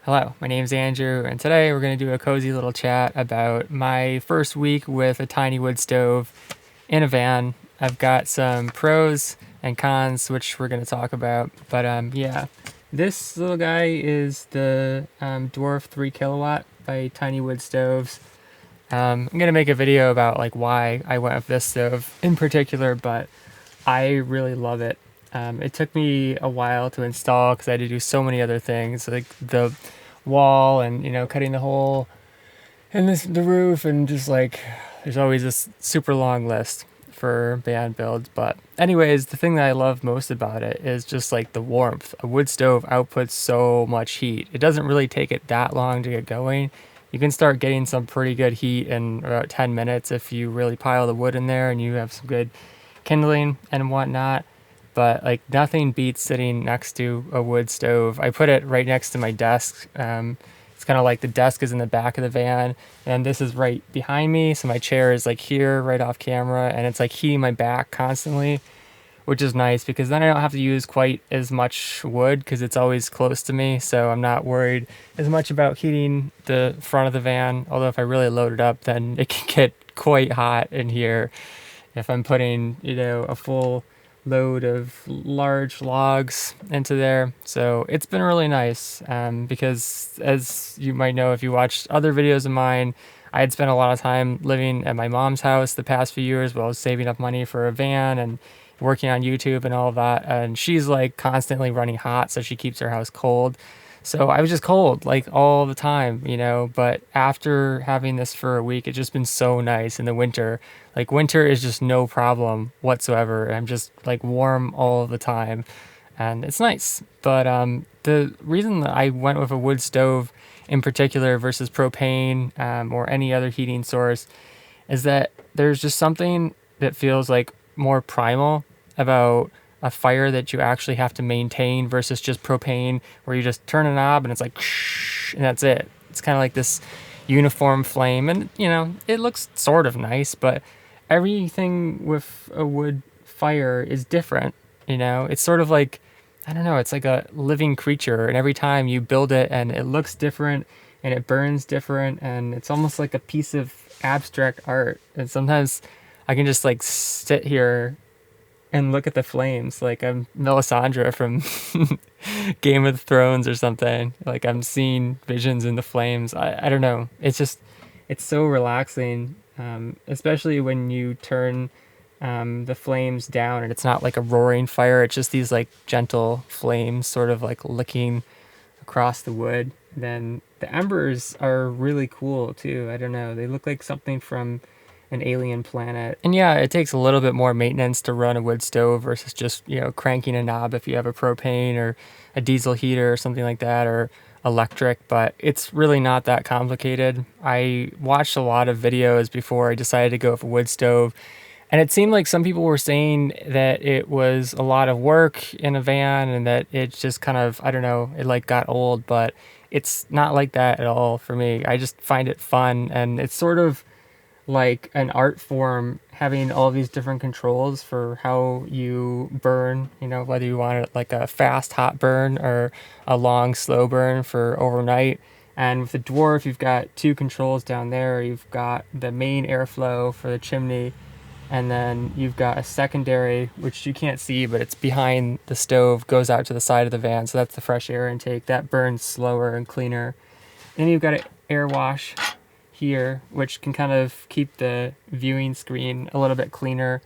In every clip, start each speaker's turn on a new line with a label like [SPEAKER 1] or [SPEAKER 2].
[SPEAKER 1] Hello, my name's Andrew, and today we're going to do a cozy little chat about my first week with a tiny wood stove in a van. I've got some pros and cons, which we're going to talk about. But yeah, this little guy is the Dwarf 3 kilowatt by Tiny Wood Stoves. I'm going to make a video about like why I went with this stove in particular, but I really love it. It took me a while to install because I had to do so many other things, like the wall and cutting the hole in the roof, and just like there's always this super long list for band builds. But anyways, the thing that I love most about it is just like the warmth. A wood stove outputs so much heat. It doesn't really take it that long to get going. You can start getting some pretty good heat in about 10 minutes if you really pile the wood in there and you have some good kindling and whatnot. But like nothing beats sitting next to a wood stove. I put it right next to my desk. It's kind of like the desk is in the back of the van, and this is right behind me. So my chair is like here, right off camera, and it's like heating my back constantly, which is nice because then I don't have to use quite as much wood because it's always close to me. So I'm not worried as much about heating the front of the van. Although if I really load it up, then it can get quite hot in here if I'm putting, a full load of large logs into there. So it's been really nice because, as you might know if you watched other videos of mine, I had spent a lot of time living at my mom's house the past few years while I was saving up money for a van and working on YouTube and all of that. And she's like constantly running hot, so she keeps her house cold. So I was just cold like all the time. But after having this for a week, it's just been so nice in the winter. Like winter is just no problem whatsoever. I'm just like warm all the time and it's nice. But the reason that I went with a wood stove in particular versus propane or any other heating source is that there's just something that feels like more primal about a fire that you actually have to maintain versus just propane where you just turn a knob and it's like and that's it. It's kind of like this uniform flame, and it looks sort of nice, but everything with a wood fire is different. It's sort of like, I don't know, it's like a living creature, and every time you build it and it looks different and it burns different, and it's almost like a piece of abstract art. And sometimes I can just like sit here and look at the flames like I'm Melisandre from Game of Thrones or something. Like I'm seeing visions in the flames. I don't know. It's so relaxing, especially when you turn the flames down and it's not like a roaring fire. It's just these like gentle flames sort of like licking across the wood. Then the embers are really cool too. I don't know. They look like something from an alien planet. And yeah, it takes a little bit more maintenance to run a wood stove versus just, cranking a knob if you have a propane or a diesel heater or something like that, or electric, but it's really not that complicated. I watched a lot of videos before I decided to go with a wood stove, and it seemed like some people were saying that it was a lot of work in a van and that it just kind of, I don't know, it like got old, but it's not like that at all for me. I just find it fun, and it's sort of like an art form having all these different controls for how you burn, whether you want it like a fast hot burn or a long slow burn for overnight. And with the Dwarf, you've got two controls down there. You've got the main airflow for the chimney, and then you've got a secondary, which you can't see, but it's behind the stove, goes out to the side of the van. So that's the fresh air intake. That burns slower and cleaner. And then you've got an air wash here, which can kind of keep the viewing screen a little bit cleaner.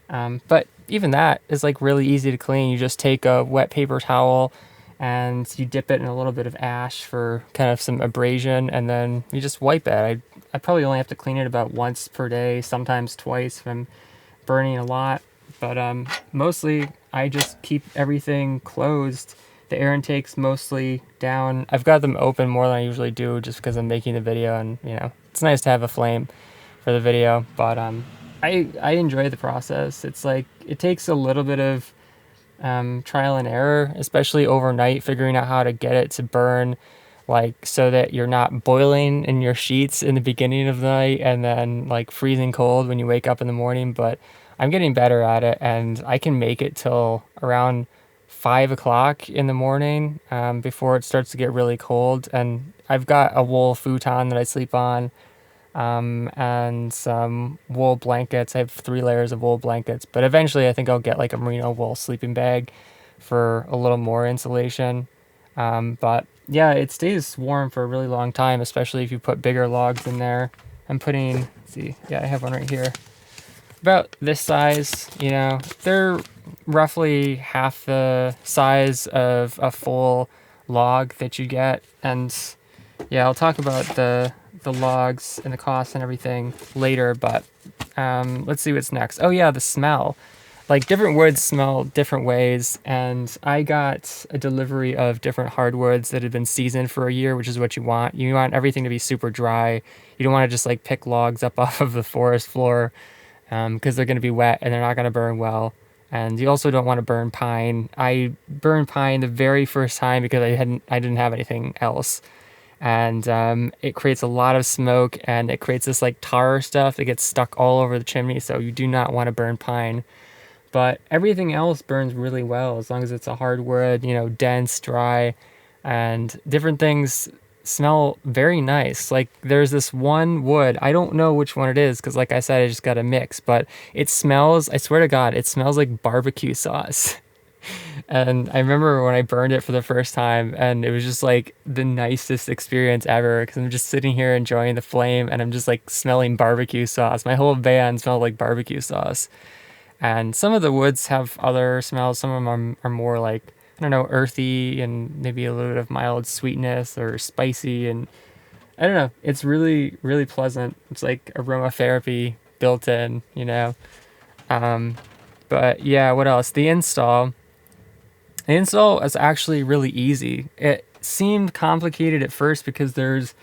[SPEAKER 1] But even that is like really easy to clean. You just take a wet paper towel and you dip it in a little bit of ash for kind of some abrasion, and then you just wipe it. I probably only have to clean it about once per day, sometimes twice if I'm burning a lot. But mostly I just keep everything closed. The air intake's mostly down. I've got them open more than I usually do just because I'm making the video, and it's nice to have a flame for the video. But I enjoy the process. It's like it takes a little bit of trial and error, especially overnight, figuring out how to get it to burn like so that you're not boiling in your sheets in the beginning of the night and then like freezing cold when you wake up in the morning. But I'm getting better at it, and I can make it till around 5 o'clock in the morning, before it starts to get really cold. And I've got a wool futon that I sleep on, and some wool blankets. I have 3 layers of wool blankets, but eventually I think I'll get like a merino wool sleeping bag for a little more insulation. But yeah, it stays warm for a really long time, especially if you put bigger logs in there. I'm putting, let's see, yeah, I have one right here. About this size, they're roughly half the size of a full log that you get. And yeah, I'll talk about the logs and the cost and everything later, but let's see what's next. Oh yeah, the smell. Like different woods smell different ways, and I got a delivery of different hardwoods that had been seasoned for a year, which is what you want. You want everything to be super dry. You don't want to just like pick logs up off of the forest floor, because they're going to be wet and they're not going to burn well. And you also don't want to burn pine. I burned pine the very first time because I didn't have anything else, and it creates a lot of smoke, and it creates this like tar stuff that gets stuck all over the chimney. So you do not want to burn pine. But everything else burns really well as long as it's a hardwood, dense, dry, and different things smell very nice. Like there's this one wood, I don't know which one it is because like I said, I just got a mix, but it smells, I swear to God, it smells like barbecue sauce. And I remember when I burned it for the first time, and it was just like the nicest experience ever because I'm just sitting here enjoying the flame and I'm just like smelling barbecue sauce. My whole van smelled like barbecue sauce. And some of the woods have other smells. Some of them are more like, I don't know, earthy and maybe a little bit of mild sweetness or spicy. And I don't know. It's really, really pleasant. It's like aromatherapy built in. Um, but yeah, what else? The install. The install is actually really easy. It seemed complicated at first because there's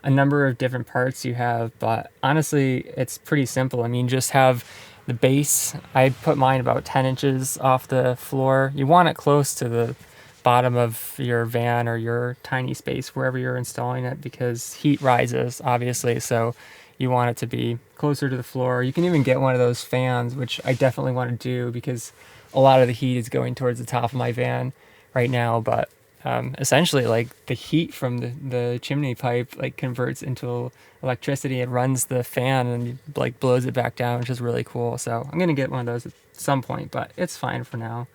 [SPEAKER 1] a number of different parts you have, but honestly, it's pretty simple. I mean, just have the base. I put mine about 10 inches off the floor. You want it close to the bottom of your van or your tiny space, wherever you're installing it, because heat rises, obviously. So you want it to be closer to the floor. You can even get one of those fans, which I definitely want to do because a lot of the heat is going towards the top of my van right now. But essentially, like the heat from the chimney pipe like converts into electricity. It runs the fan and like blows it back down, which is really cool. So I'm gonna get one of those at some point, but it's fine for now.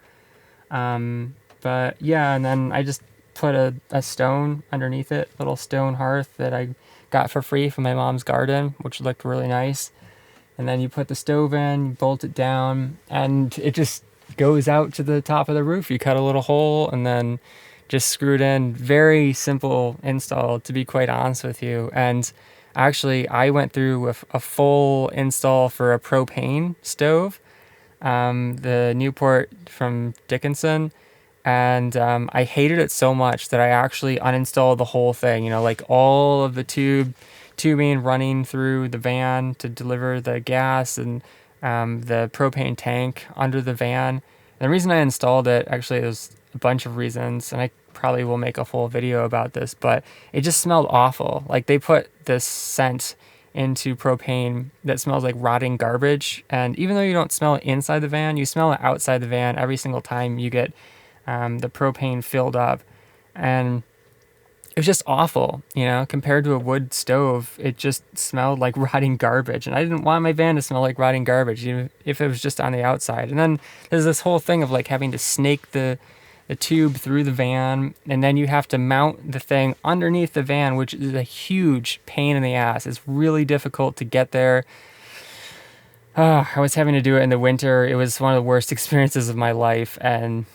[SPEAKER 1] But yeah, and then I just put a stone underneath it, little stone hearth that I got for free from my mom's garden, which looked really nice. And then you put the stove in, you bolt it down, and it just goes out to the top of the roof. You cut a little hole and then just screw it in. Very simple install, to be quite honest with you. And actually, I went through with a full install for a propane stove, the Newport from Dickinson. And I hated it so much that I actually uninstalled the whole thing, like all of the tubing running through the van to deliver the gas, and the propane tank under the van. And the reason I installed it, actually, there's a bunch of reasons, and I probably will make a full video about this, but it just smelled awful. Like they put this scent into propane that smells like rotting garbage. And even though you don't smell it inside the van, you smell it outside the van every single time you get the propane filled up. And it was just awful, compared to a wood stove. It just smelled like rotting garbage. And I didn't want my van to smell like rotting garbage, even if it was just on the outside. And then there's this whole thing of like having to snake the tube through the van, and then you have to mount the thing underneath the van, which is a huge pain in the ass. It's really difficult to get there. I was having to do it in the winter. It was one of the worst experiences of my life. And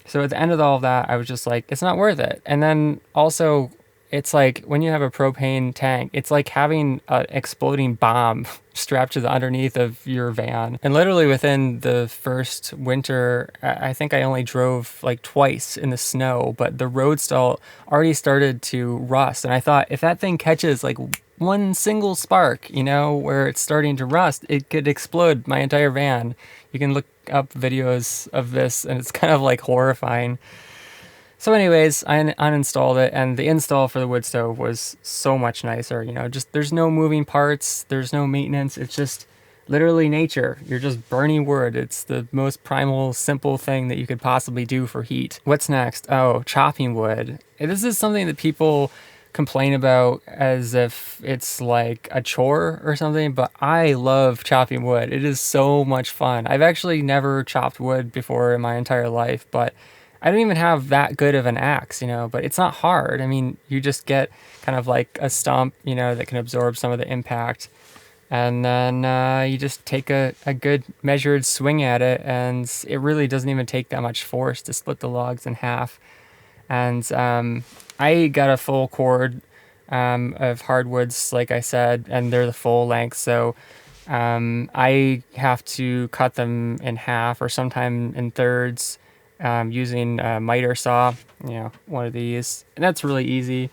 [SPEAKER 1] so at the end of all of that, I was just like, it's not worth it. And then also, it's like when you have a propane tank, it's like having an exploding bomb strapped to the underneath of your van. And literally within the first winter, I think I only drove like twice in the snow, but the road stall already started to rust. And I thought, if that thing catches like one single spark, where it's starting to rust, it could explode my entire van. You can look up videos of this, and it's kind of like horrifying. So anyways, I uninstalled it, and the install for the wood stove was so much nicer. Just there's no moving parts, there's no maintenance. It's just literally nature. You're just burning wood. It's the most primal, simple thing that you could possibly do for heat. What's next? Oh, chopping wood. This is something that people complain about as if it's like a chore or something, but I love chopping wood. It is so much fun. I've actually never chopped wood before in my entire life, but I don't even have that good of an axe, but it's not hard. I mean, you just get kind of like a stump, that can absorb some of the impact. And then you just take a good measured swing at it, and it really doesn't even take that much force to split the logs in half. And I got a full cord of hardwoods, like I said, and they're the full length. So I have to cut them in half or sometime in thirds using a miter saw, one of these. And that's really easy.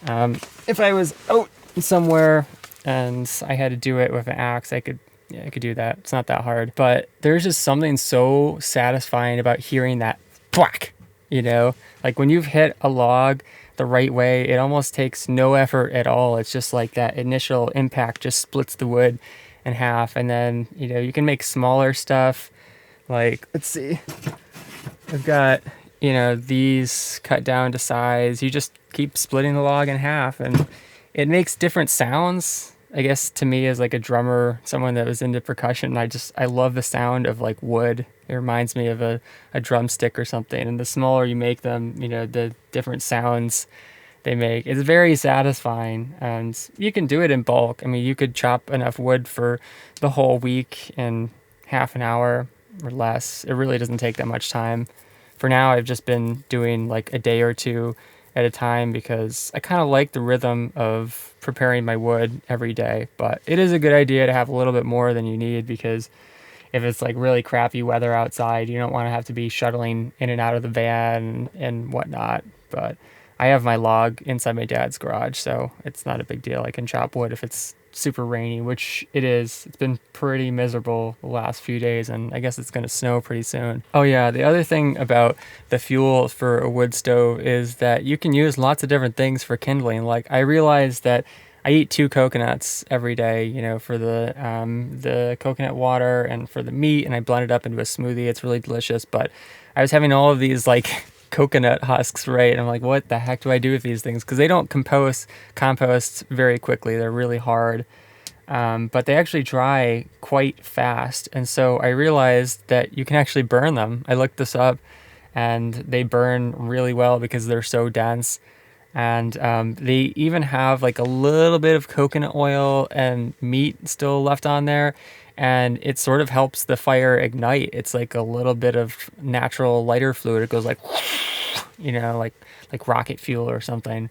[SPEAKER 1] If I was out somewhere and I had to do it with an axe, I could do that. It's not that hard. But there's just something so satisfying about hearing that thwack, like when you've hit a log the right way, it almost takes no effort at all. It's just like that initial impact just splits the wood in half. And then, you can make smaller stuff. Like, let's see. I've got, these cut down to size. You just keep splitting the log in half and it makes different sounds. I guess to me as like a drummer, someone that was into percussion, I love the sound of like wood. It reminds me of a drumstick or something. And the smaller you make them, the different sounds they make. It's very satisfying, and you can do it in bulk. I mean, you could chop enough wood for the whole week in half an hour or less. It really doesn't take that much time. For now, I've just been doing like a day or two at a time because I kind of like the rhythm of preparing my wood every day. But it is a good idea to have a little bit more than you need, because if it's like really crappy weather outside, you don't want to have to be shuttling in and out of the van and whatnot. But I have my log inside my dad's garage, so it's not a big deal. I can chop wood if it's super rainy, which it is. It's been pretty miserable the last few days, and I guess it's going to snow pretty soon. Oh yeah, the other thing about the fuel for a wood stove is that you can use lots of different things for kindling. Like, I realized that I eat 2 coconuts every day, for the coconut water and for the meat, and I blend it up into a smoothie. It's really delicious. But I was having all of these like coconut husks, right? And I'm like, what the heck do I do with these things? Because they don't compost very quickly. They're really hard, but they actually dry quite fast. And so I realized that you can actually burn them. I looked this up, and they burn really well because they're so dense. And they even have like a little bit of coconut oil and meat still left on there, and it sort of helps the fire ignite. It's like a little bit of natural lighter fluid. It goes like, like rocket fuel or something.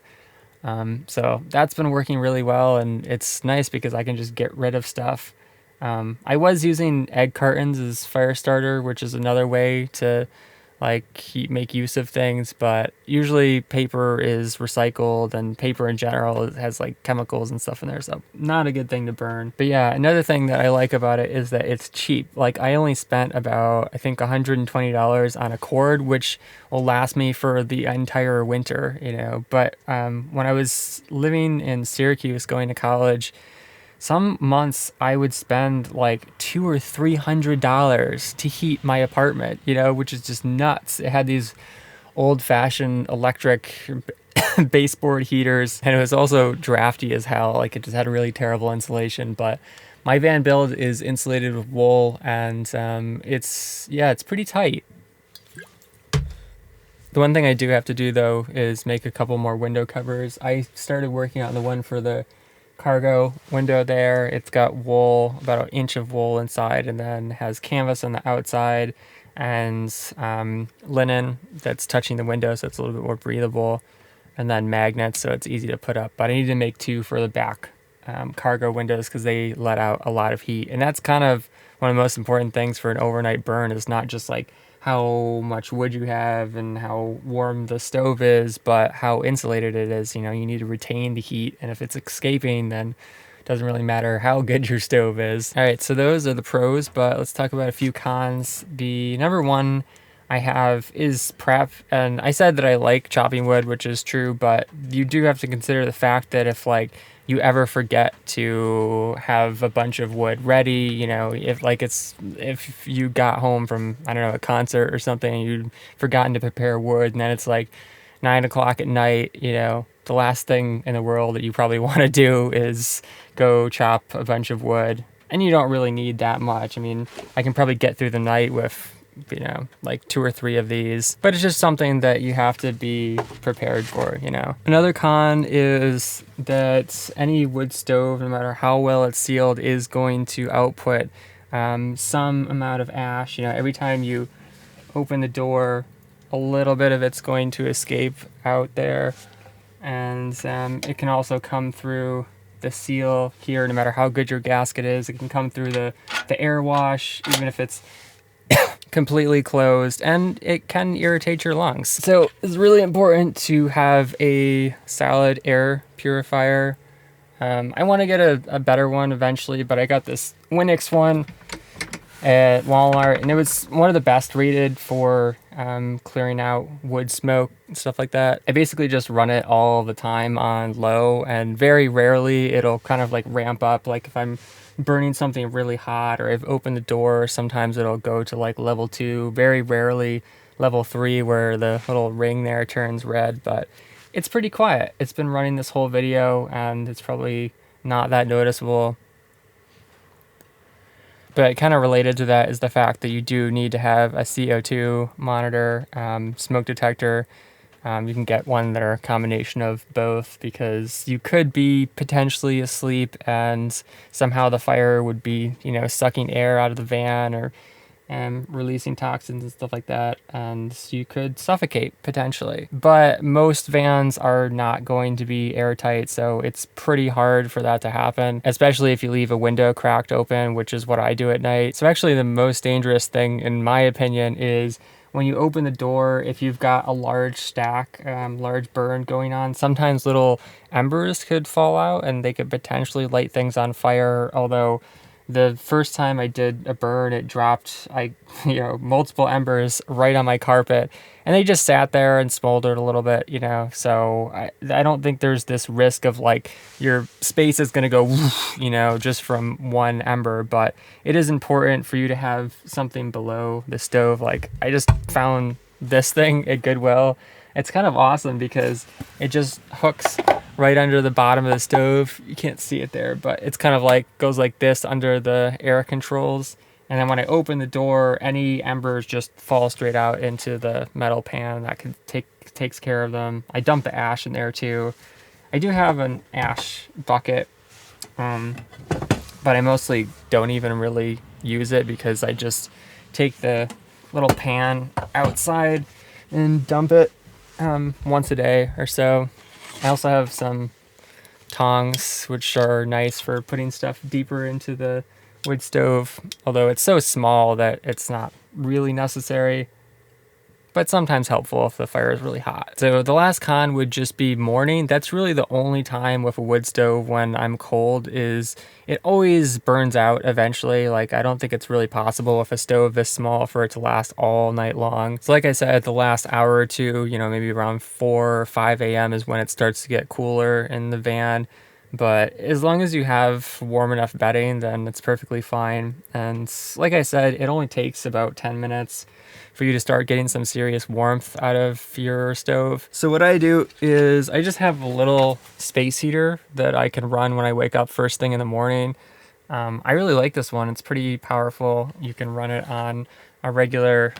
[SPEAKER 1] So that's been working really well, and it's nice because I can just get rid of stuff. I was using egg cartons as fire starter, which is another way to make use of things, but usually paper is recycled, and paper in general has like chemicals and stuff in there, so not a good thing to burn. But yeah, another thing that I like about it is that it's cheap. Like, I only spent about, I think, $120 on a cord, which will last me for the entire winter, But when I was living in Syracuse going to college, some months I would spend like $200 or $300 to heat my apartment, which is just nuts. It had these old-fashioned electric baseboard heaters, and it was also drafty as hell. Like, it just had really terrible insulation. But my van build is insulated with wool, and it's pretty tight. The one thing I do have to do though is make a couple more window covers. I started working on the one for the cargo window there. It's got wool, about an inch of wool inside, and then has canvas on the outside, and linen that's touching the window, so it's a little bit more breathable, and then magnets so it's easy to put up. But I need to make 2 for the back cargo windows because they let out a lot of heat, and that's kind of one of the most important things for an overnight burn, is not just like how much wood you have and how warm the stove is, but how insulated it is. You need to retain the heat, and if it's escaping, then it doesn't really matter how good your stove is. All right, so those are the pros, but let's talk about a few cons. The number one I have is prep, and I said that I like chopping wood, which is true, but you do have to consider the fact that if like you ever forget to have a bunch of wood ready, you know, if you got home from, I don't know, a concert or something, and you'd forgotten to prepare wood, and then it's like 9 o'clock at night, you know, the last thing in the world that you probably want to do is go chop a bunch of wood. And you don't really need that much. I mean, I can probably get through the night with, you know, like 2 or 3 of these, but it's just something that you have to be prepared for, you know. Another con is that any wood stove, no matter how well it's sealed, is going to output some amount of ash. You know, every time you open the door, a little bit of it's going to escape out there, and it can also come through the seal here. No matter how good your gasket is, it can come through the air wash, even if it's completely closed, and it can irritate your lungs. So it's really important to have a solid air purifier. I want to get a better one eventually, but I got this Winix one at Walmart, and it was one of the best rated for clearing out wood smoke and stuff like that. I basically just run it all the time on low, and very rarely it'll kind of like ramp up. Like if I'm burning something really hot, or I've opened the door, sometimes it'll go to like level 2, very rarely level 3 where the little ring there turns red, but it's pretty quiet. It's been running this whole video and it's probably not that noticeable. But kind of related to that is the fact that you do need to have a CO2 monitor, smoke detector. You can get one that are a combination of both, because you could be potentially asleep and somehow the fire would be, you know, sucking air out of the van, or releasing toxins and stuff like that, and you could suffocate potentially. But most vans are not going to be airtight, so it's pretty hard for that to happen, especially if you leave a window cracked open, which is what I do at night. So actually the most dangerous thing, in my opinion, is when you open the door, if you've got a large stack, large burn going on, sometimes little embers could fall out and they could potentially light things on fire. Although the first time I did a burn, it dropped, multiple embers right on my carpet, and they just sat there and smoldered a little bit, you know. So I don't think there's this risk of like your space is going to go, you know, just from one ember. But it is important for you to have something below the stove. Like I just found this thing at Goodwill. It's kind of awesome because it just hooks right under the bottom of the stove. You can't see it there, but it's kind of like goes like this under the air controls. And then when I open the door, any embers just fall straight out into the metal pan. That takes care of them. I dump the ash in there too. I do have an ash bucket, but I mostly don't even really use it, because I just take the little pan outside and dump it once a day or so. I also have some tongs, which are nice for putting stuff deeper into the wood stove, although it's so small that it's not really necessary, but sometimes helpful if the fire is really hot. So the last con would just be morning. That's really the only time with a wood stove when I'm cold, is it always burns out eventually. Like I don't think it's really possible with a stove this small for it to last all night long. So like I said, the last hour or two, you know, maybe around 4 or 5 a.m. is when it starts to get cooler in the van. But as long as you have warm enough bedding, then it's perfectly fine. And like I said, it only takes about 10 minutes for you to start getting some serious warmth out of your stove. So what I do is I just have a little space heater that I can run when I wake up first thing in the morning. I really like this one. It's pretty powerful. You can run it on a regular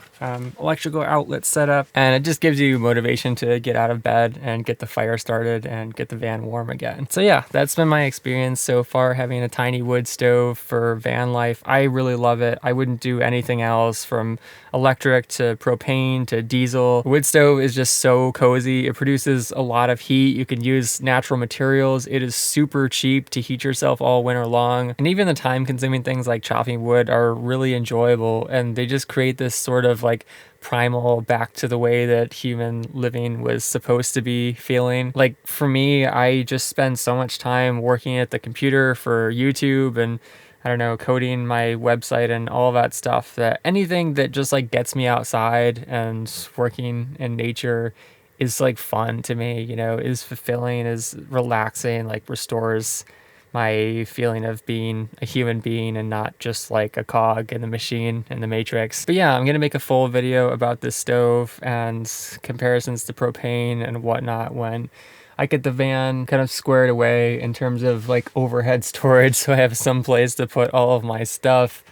[SPEAKER 1] electrical outlet setup, and it just gives you motivation to get out of bed and get the fire started and get the van warm again. So yeah, that's been my experience so far having a tiny wood stove for van life. I really love it. I wouldn't do anything else, from electric to propane to diesel. Wood stove is just so cozy. It produces a lot of heat. You can use natural materials. It is super cheap to heat yourself all winter long. And even the time consuming things like chopping wood are really enjoyable, and they just create this sort of like primal back to the way that human living was supposed to be feeling. Like for me, I just spend so much time working at the computer for YouTube and I don't know, coding my website and all that stuff, that anything that just like gets me outside and working in nature is like fun to me, you know, is fulfilling, is relaxing, like restores my feeling of being a human being and not just like a cog in the machine in the matrix. But yeah, I'm gonna make a full video about this stove and comparisons to propane and whatnot when I get the van kind of squared away in terms of like overhead storage, so I have some place to put all of my stuff,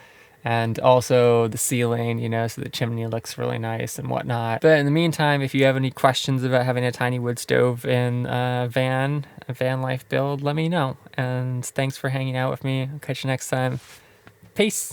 [SPEAKER 1] and also the ceiling, you know, so the chimney looks really nice and whatnot. But in the meantime, if you have any questions about having a tiny wood stove in a van life build, let me know. And thanks for hanging out with me. I'll catch you next time. Peace.